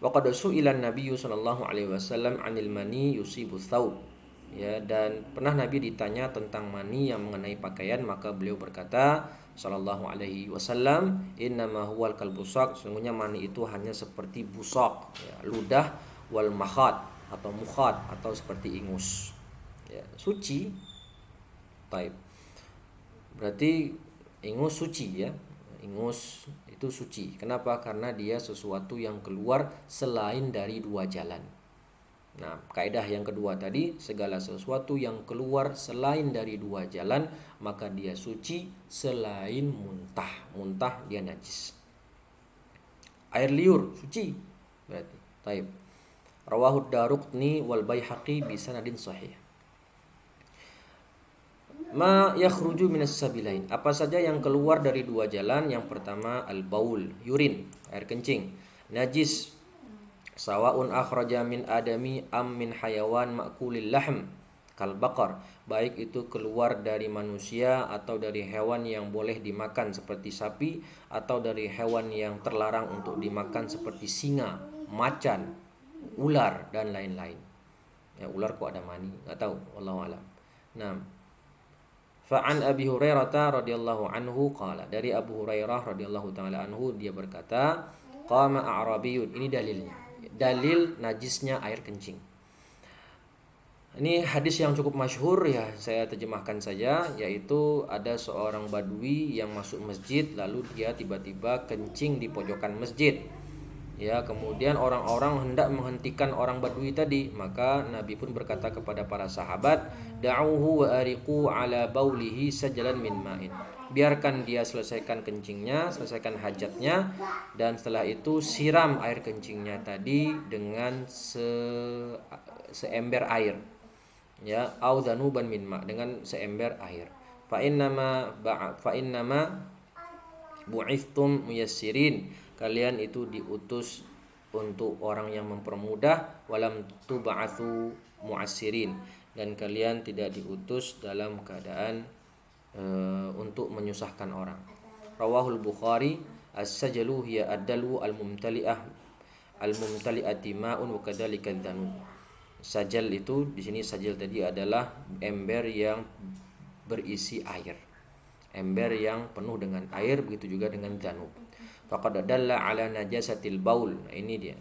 Speaker 1: wa qad su'ila an-nabiy sallallahu alaihi wasallam 'anil mani yusibu thawb, ya, dan pernah Nabi ditanya tentang mani yang mengenai pakaian, maka beliau berkata sallallahu alaihi wasallam, innama huwal kalbusak, sesungguhnya mani itu hanya seperti busak, ya, ludah, wal makhat atau mukhat atau seperti ingus, ya, suci. Baik. Berarti ingus suci, ya. Ingus itu suci. Kenapa? Karena dia sesuatu yang keluar selain dari dua jalan. Nah, kaidah yang kedua tadi, segala sesuatu yang keluar selain dari dua jalan, maka dia suci selain muntah. Muntah dia najis. Air liur suci berarti. Taib. Rawahu Daruqutni wal Baihaqi bi sanadin sahih. Ma yakhruju minas sabilain, apa saja yang keluar dari dua jalan. Yang pertama al-baul, yurin, air kencing, najis. Sawaun akhraja min adami am min hayawan ma'kulil lahm kal baqar, baik itu keluar dari manusia atau dari hewan yang boleh dimakan seperti sapi, atau dari hewan yang terlarang untuk dimakan seperti singa, macan, ular dan lain-lain. Ya, ular kok ada mani? Enggak tahu, wallahu alam. Nah, Fa'an Abi Hurairah radhiyallahu anhu qala, dari Abu Hurairah radhiyallahu taala anhu dia berkata, qama a'rabiyun. Ini dalilnya. Dalil najisnya air kencing. Ini hadis yang cukup masyhur ya, saya terjemahkan saja, yaitu ada seorang badui yang masuk masjid lalu dia tiba-tiba kencing di pojokan masjid. Ya, kemudian orang-orang hendak menghentikan orang badui tadi, maka Nabi pun berkata kepada para sahabat, "Da'uhu wa ariqu ala baulihi sajalan min ma'in." Biarkan dia selesaikan kencingnya, selesaikan hajatnya, dan setelah itu siram air kencingnya tadi dengan seember air. Ya, au dhanuban min ma, dengan seember air. Fa innama bu'ithtum muyassirin, kalian itu diutus untuk orang yang mempermudah, walam tub'atsu mu'assirin, dan kalian tidak diutus dalam keadaan untuk menyusahkan orang. Rawahul Bukhari. As-sajlu hiya ad-dalu al-mumtali'ati ma'un wa kadzalika dzanu. Sajal itu di sini, sajal tadi adalah ember yang berisi air. Ember yang penuh dengan air, begitu juga dengan danub. Faqad dalla ala najasatil baul. Nah, ini dia.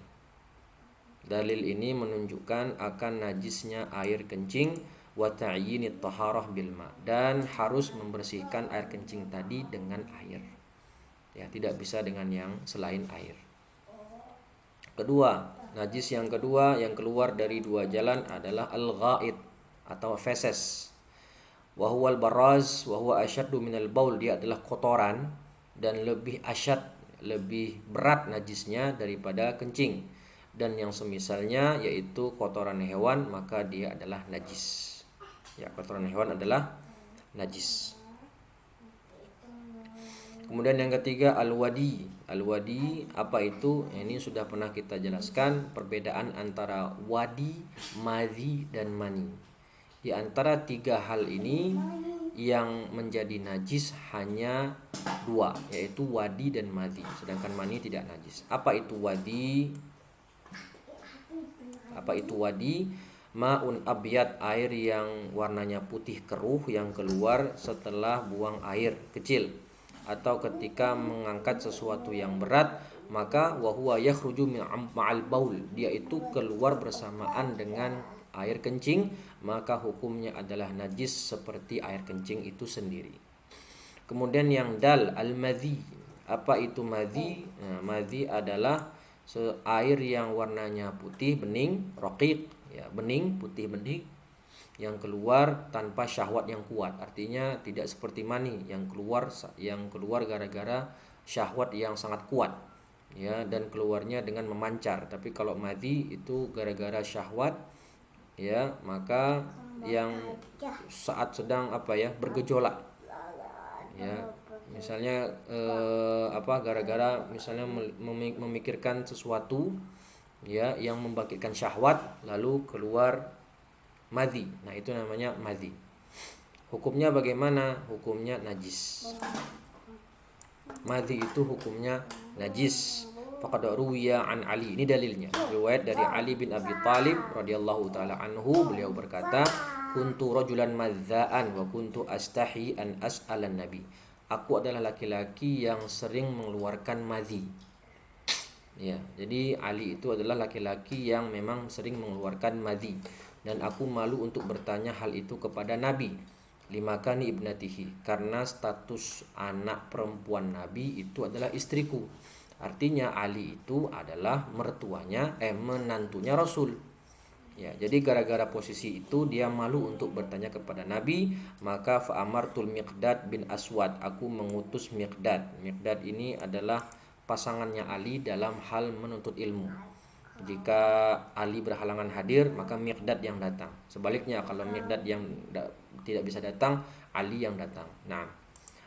Speaker 1: Dalil ini menunjukkan akan najisnya air kencing, wa ta'yinit taharah bil ma, dan harus membersihkan air kencing tadi dengan air. Ya, tidak bisa dengan yang selain air. Kedua, najis yang kedua yang keluar dari dua jalan adalah al-ghaid atau feses. Wa huwal baraz wa huwa asyaddu minal baul, dia adalah kotoran dan lebih asyad, lebih berat najisnya daripada kencing. Dan yang semisalnya yaitu kotoran hewan, maka dia adalah najis. Ya, kotoran hewan adalah najis. Kemudian yang ketiga al-wadi. Al-wadi apa itu? Ini sudah pernah kita jelaskan perbedaan antara wadi, madhi, dan mani. Di antara tiga hal ini yang menjadi najis hanya dua, yaitu wadi dan madhi. Sedangkan mani tidak najis. Apa itu wadi? Apa itu wadi? Ma'un abyad, air yang warnanya putih keruh yang keluar setelah buang air kecil atau ketika mengangkat sesuatu yang berat, maka wa huwa yakhruju ma'al baul, dia itu keluar bersamaan dengan air kencing, maka hukumnya adalah najis seperti air kencing itu sendiri. Kemudian yang dal, al-madhi. Apa itu madhi? Nah, madhi adalah air yang warnanya putih bening, raqiq, ya, bening, putih bening, yang keluar tanpa syahwat yang kuat. Artinya tidak seperti mani yang keluar gara-gara syahwat yang sangat kuat, ya, dan keluarnya dengan memancar. Tapi kalau madhi itu gara-gara syahwat, ya, maka yang saat sedang bergejolak, ya, misalnya gara-gara misalnya memikirkan sesuatu, ya, yang membangkitkan syahwat lalu keluar madhi. Nah, itu namanya madhi. Hukumnya bagaimana? Hukumnya najis. Madhi itu hukumnya najis. Faqad ruwiya an Ali. Ini dalilnya. Riwayat dari Ali bin Abi Thalib radhiyallahu taala anhu, beliau berkata, "Kuntu rajulan madzaan wa kuntu astahi an as'alan nabi." Aku adalah laki-laki yang sering mengeluarkan madhi. Ya, jadi Ali itu adalah laki-laki yang memang sering mengeluarkan madhi, dan aku malu untuk bertanya hal itu kepada Nabi. Limakani ibnatihi, karena status anak perempuan Nabi itu adalah istriku. Artinya Ali itu adalah menantunya Rasul. Ya, jadi gara-gara posisi itu dia malu untuk bertanya kepada Nabi, maka fa'amartul Miqdad bin Aswad, aku mengutus Miqdad. Miqdad ini adalah pasangannya Ali dalam hal menuntut ilmu. Jika Ali berhalangan hadir, maka Miqdad yang datang. Sebaliknya, kalau Miqdad yang tidak bisa datang, Ali yang datang. Nah,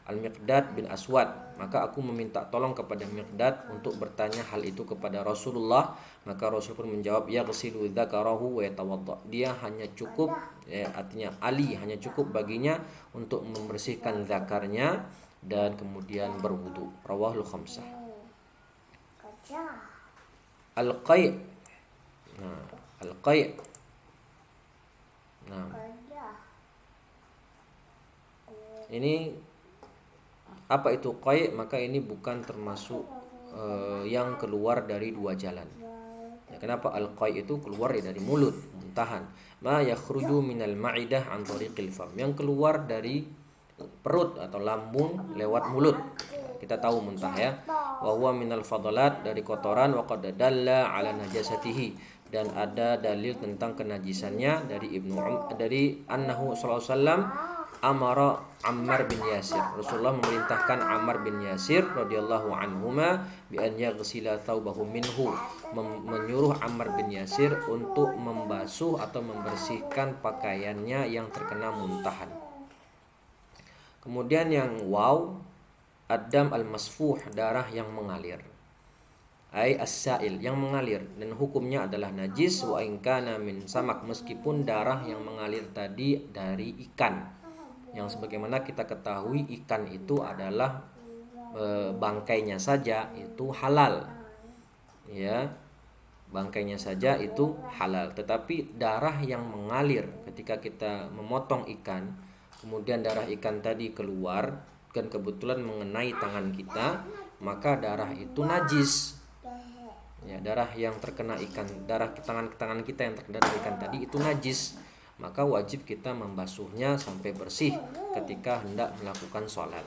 Speaker 1: Al-Miqdad bin Aswad, maka aku meminta tolong kepada Miqdad untuk bertanya hal itu kepada Rasulullah. Maka Rasul pun menjawab, yaghsilu dzakarahu wa yatawadda. Dia hanya cukup, ya, artinya Ali hanya cukup baginya untuk membersihkan zakarnya dan kemudian berwudu. Rawahul khamsah. Al-qai'. Nah, al-qai'. Nah. Ini apa itu qai? Maka ini bukan termasuk yang keluar dari dua jalan. Ya, kenapa al-qai itu keluar dari mulut, muntahan. Ma yakhruju minal ma'idah an tariqil fam. Yang keluar dari perut atau lambung lewat mulut. Kita tahu muntah ya. Wa huwa minal fadalat, dari kotoran, wa qad dalla ala najasatihi, dan ada dalil tentang kenajisannya dari annahu sallallahu alaihi wasallam amara Ammar bin Yasir. Rasulullah memerintahkan Ammar bin Yasir radhiyallahu anhuma bi an yaghsila thawbahu minhu, menyuruh Ammar bin Yasir untuk membasuh atau membersihkan pakaiannya yang terkena muntahan. Kemudian yang ad-dam al-masfuh, darah yang mengalir. As-sa'il, yang mengalir, dan hukumnya adalah najis wa in kana min samak, meskipun darah yang mengalir tadi dari ikan. Yang sebagaimana kita ketahui ikan itu adalah bangkainya saja itu halal. Ya, bangkainya saja itu halal, tetapi darah yang mengalir ketika kita memotong ikan, kemudian darah ikan tadi keluar dan kebetulan mengenai tangan kita, maka darah itu najis. Ya, darah yang terkena ikan, darah tangan kita yang terkena ikan tadi itu najis, maka wajib kita membasuhnya sampai bersih ketika hendak melakukan sholat.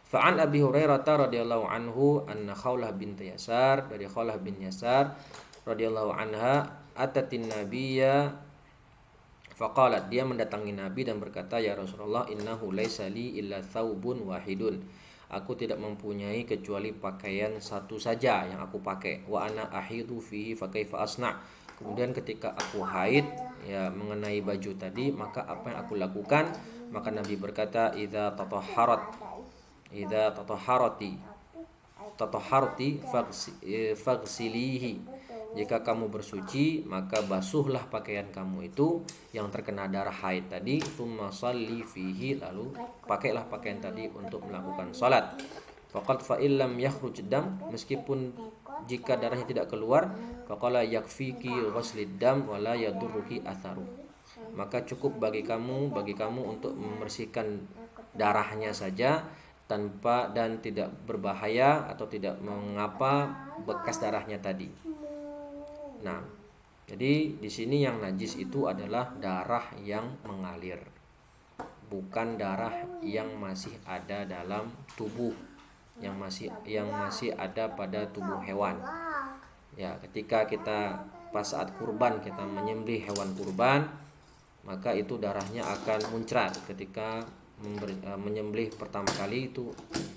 Speaker 1: Fa'an Abi Hurairah radhiyallahu anhu anna Khawlah bint Yasar, dari Khawlah bin Yasar radhiyallahu anha, atatin nabiyya faqalat, dia mendatangi Nabi dan berkata, ya Rasulullah, innahu laisa li illa thawbun wahidun, aku tidak mempunyai kecuali pakaian satu saja yang aku pakai. Wa ana ahidu fihi fa kaifa asna. Kemudian ketika aku haid, ya, mengenai baju tadi, maka apa yang aku lakukan? Maka Nabi berkata, idza tatahharati faghsilihi. Jika kamu bersuci, maka basuhlah pakaian kamu itu yang terkena darah haid tadi, tsumma shalli fihi, lalu pakailah pakaian tadi untuk melakukan salat. Faqad fa illam yakhruj dam, meskipun jika darahnya tidak keluar, faqala yakfiki ghuslid dam wa la yadurruki atharu, maka cukup bagi kamu untuk membersihkan darahnya saja tanpa dan tidak berbahaya atau tidak mengapa bekas darahnya tadi. Nah, jadi di sini yang najis itu adalah darah yang mengalir, bukan darah yang masih ada dalam tubuh, yang masih ada pada tubuh hewan. Ya, ketika kita pas saat kurban, kita menyembelih hewan kurban, maka itu darahnya akan muncrat. Ketika menyembelih pertama kali itu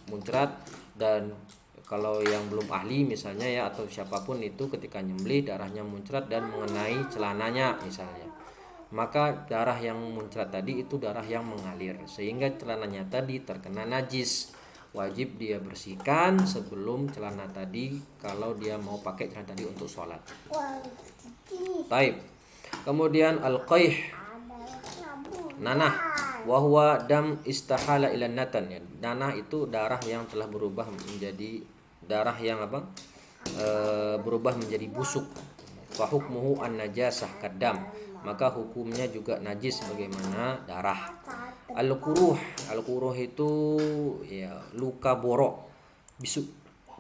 Speaker 1: muncrat, dan kalau yang belum ahli misalnya ya, atau siapapun itu ketika nyembelih darahnya muncrat dan mengenai celananya misalnya, maka darah yang muncrat tadi itu darah yang mengalir sehingga celananya tadi terkena najis. Wajib dia bersihkan sebelum celana tadi, kalau dia mau pakai celana tadi untuk sholat. Taib. Kemudian al-qaih, nanah, wahwa dam istahala ila natan, ya. Nanah itu darah yang telah berubah menjadi darah yang berubah menjadi busuk. Fa hukmuhu an-najasah kadam, maka hukumnya juga najis sebagaimana darah. Al-quruh itu ya luka borok,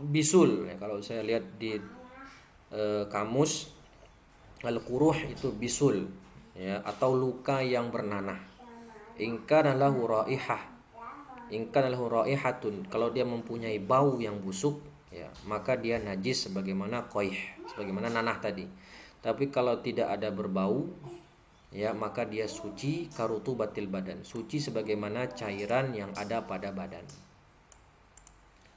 Speaker 1: bisul ya, kalau saya lihat di kamus, al-quruh itu bisul ya, atau luka yang bernanah. In kana lahu raihatun, kalau dia mempunyai bau yang busuk, ya, maka dia najis sebagaimana qaih, sebagaimana nanah tadi. Tapi kalau tidak ada berbau, ya, maka dia suci karutubatil badan, suci sebagaimana cairan yang ada pada badan.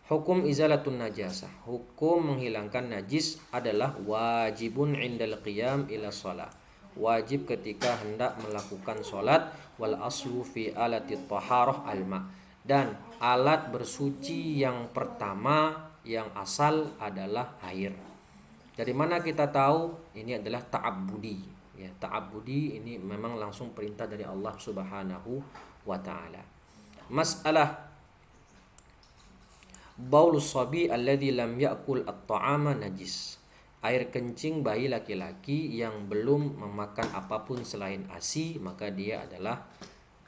Speaker 1: Hukum izalatun najasah, hukum menghilangkan najis adalah wajibun indal qiyam ila shalah, wajib ketika hendak melakukan sholat. Wal aslu fi alati taharah alma, dan alat bersuci yang pertama yang asal adalah air. Dari mana kita tahu ini adalah ta'abbudi? Ya, ta'abbudi ini memang langsung perintah dari Allah Subhanahu wa taala. Mas'alah baulus sabi alladhi lam ya'kul at-ta'ama najis. Air kencing bayi laki-laki yang belum memakan apapun selain ASI, maka dia adalah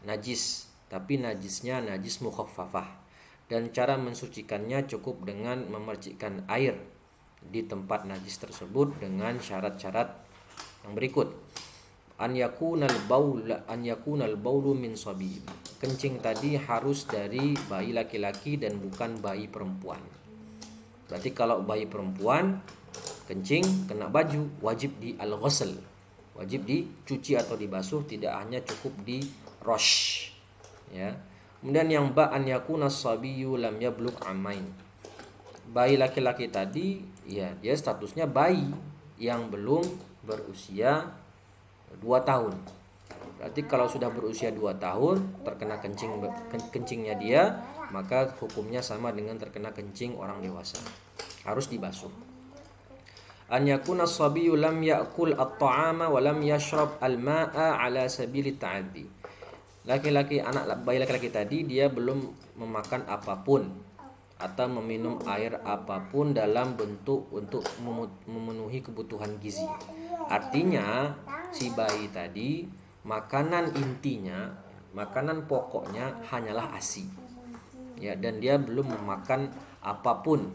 Speaker 1: najis. tapi najisnya najis mukhaffafah. Dan cara mensucikannya cukup dengan memercikkan air di tempat najis tersebut dengan syarat-syarat yang berikut. An yakunal baulu min sabi. Kencing tadi harus dari bayi laki-laki dan bukan bayi perempuan. Berarti kalau bayi perempuan kencing kena baju, wajib di al-ghusl, wajib dicuci atau dibasuh, tidak hanya cukup di rosh. Ya. Kemudian yang an yakuna sabiyyu lam yablugh amain. Bayi laki-laki tadi ya dia statusnya bayi yang belum berusia 2 tahun. Berarti kalau sudah berusia 2 tahun terkena kencingnya dia, maka hukumnya sama dengan terkena kencing orang dewasa. Harus dibasuh. An yakuna as-sabiyyu lam ya'kul at-ta'ama wa lam yashrab al-ma'a ala sabili ta'addi. Bayi laki-laki tadi dia belum memakan apapun atau meminum air apapun dalam bentuk untuk memenuhi kebutuhan gizi. Artinya si bayi tadi makanan intinya, makanan pokoknya hanyalah ASI. Ya, dan dia belum memakan apapun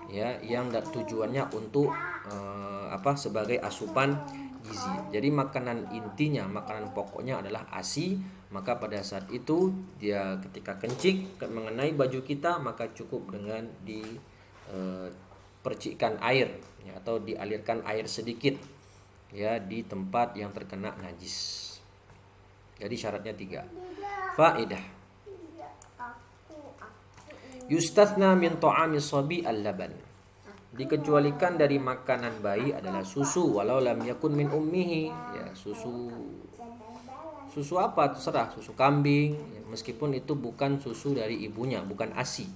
Speaker 1: ya yang tujuannya untuk sebagai asupan gizi. Jadi makanan intinya, makanan pokoknya adalah ASI. Maka pada saat itu dia ketika kencing mengenai baju kita, maka cukup dengan percikan air ya, atau dialirkan air sedikit ya di tempat yang terkena najis. Jadi syaratnya 3. Faedah. Yustathna min ta'amis sabi al-laban. Dikecualikan dari makanan bayi adalah susu walau lam yakun min ummihi. Ya, susu apa terserah, susu kambing ya, meskipun itu bukan susu dari ibunya, bukan ASI.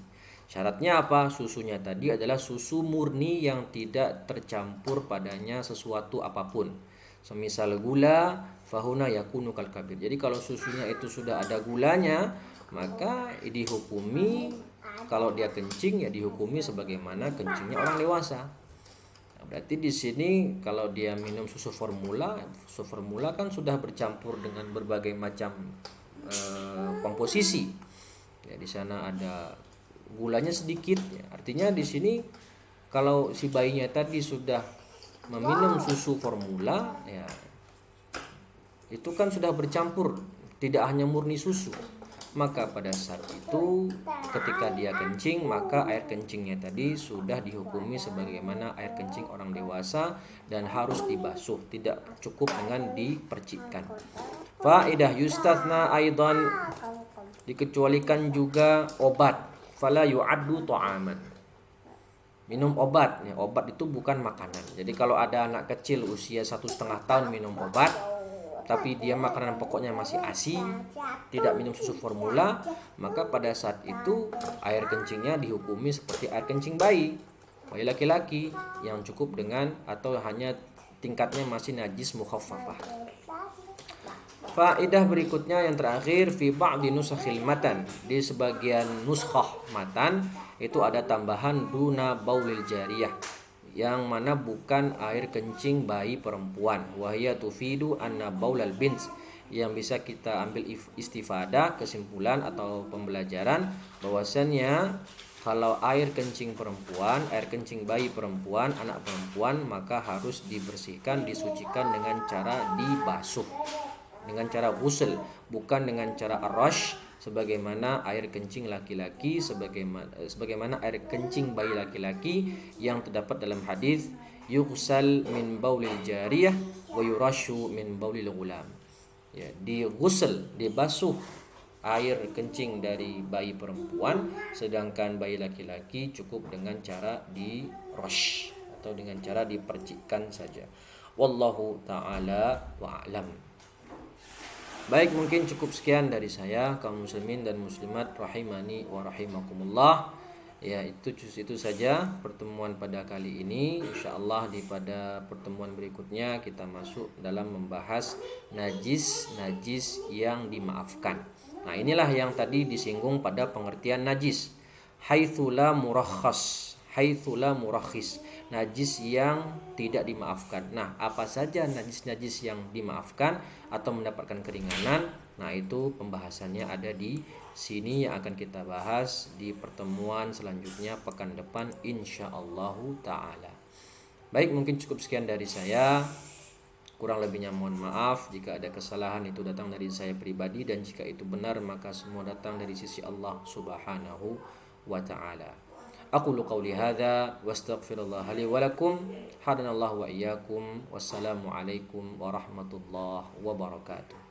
Speaker 1: Syaratnya apa? Susunya tadi adalah susu murni yang tidak tercampur padanya sesuatu apapun. Semisal gula, fahuna yakunu kal kabir. Jadi kalau susunya itu sudah ada gulanya, maka dihukumi kalau dia kencing ya dihukumi sebagaimana kencingnya orang dewasa. Nah, berarti di sini kalau dia minum susu formula kan sudah bercampur dengan berbagai macam komposisi. Ya di sana ada gulanya sedikit ya. Artinya di sini kalau si bayinya tadi sudah meminum susu formula ya itu kan sudah bercampur, tidak hanya murni susu. Maka pada saat itu ketika dia kencing, maka air kencingnya tadi sudah dihukumi sebagaimana air kencing orang dewasa dan harus dibasuh, tidak cukup dengan dipercikkan. Faedah yustathna aidan, dikecualikan juga obat. Fala yu'addu ta'aman. Minum obat ya, obat itu bukan makanan. Jadi kalau ada anak kecil usia 1,5 tahun minum obat, tapi dia makanan pokoknya masih ASI, tidak minum susu formula, maka pada saat itu air kencingnya dihukumi seperti air kencing bayi laki-laki yang cukup dengan atau hanya tingkatnya masih najis mukhaffafah. Faedah berikutnya yang terakhir, fi ba'di nusakhil matan, di sebagian nuskhah matan itu ada tambahan duna baulil jariyah, yang mana bukan air kencing bayi perempuan. Wahya tufidu anna baulal bint, yang bisa kita ambil istifadah, kesimpulan atau pembelajaran bahwasannya kalau air kencing perempuan, air kencing bayi perempuan, anak perempuan, maka harus dibersihkan, disucikan dengan cara dibasuh, dengan cara ghusl, bukan dengan cara ar-rash sebagaimana air kencing laki-laki, sebagaimana air kencing bayi laki-laki yang terdapat dalam hadis yughsal min baulil jariyah wa yurashu min baulil ghulam. Ya, dighusl, dibasuh air kencing dari bayi perempuan, sedangkan bayi laki-laki cukup dengan cara di-rash atau dengan cara dipercikkan saja. Wallahu taala wa a'lam. Baik, mungkin cukup sekian dari saya, kaum muslimin dan muslimat rahimani wa rahimakumullah. Ya, itu saja pertemuan pada kali ini. Insyaallah pada pertemuan berikutnya kita masuk dalam membahas najis yang dimaafkan. Nah, inilah yang tadi disinggung pada pengertian najis. Haitsu la murakhas, haitsu la murakhis. Najis yang tidak dimaafkan. Nah, apa saja najis-najis yang dimaafkan atau mendapatkan keringanan? Nah, itu pembahasannya ada di sini yang akan kita bahas di pertemuan selanjutnya pekan depan insyaallah taala. Baik, mungkin cukup sekian dari saya. Kurang lebihnya mohon maaf. Jika ada kesalahan itu datang dari saya pribadi, dan jika itu benar maka semua datang dari sisi Allah Subhanahu wa taala. Aqulu qauli hadza wastaghfirullah li wa lakum. Hadanallahu wa iyyakum. Wassalamu alaikum warahmatullahi wabarakatuh.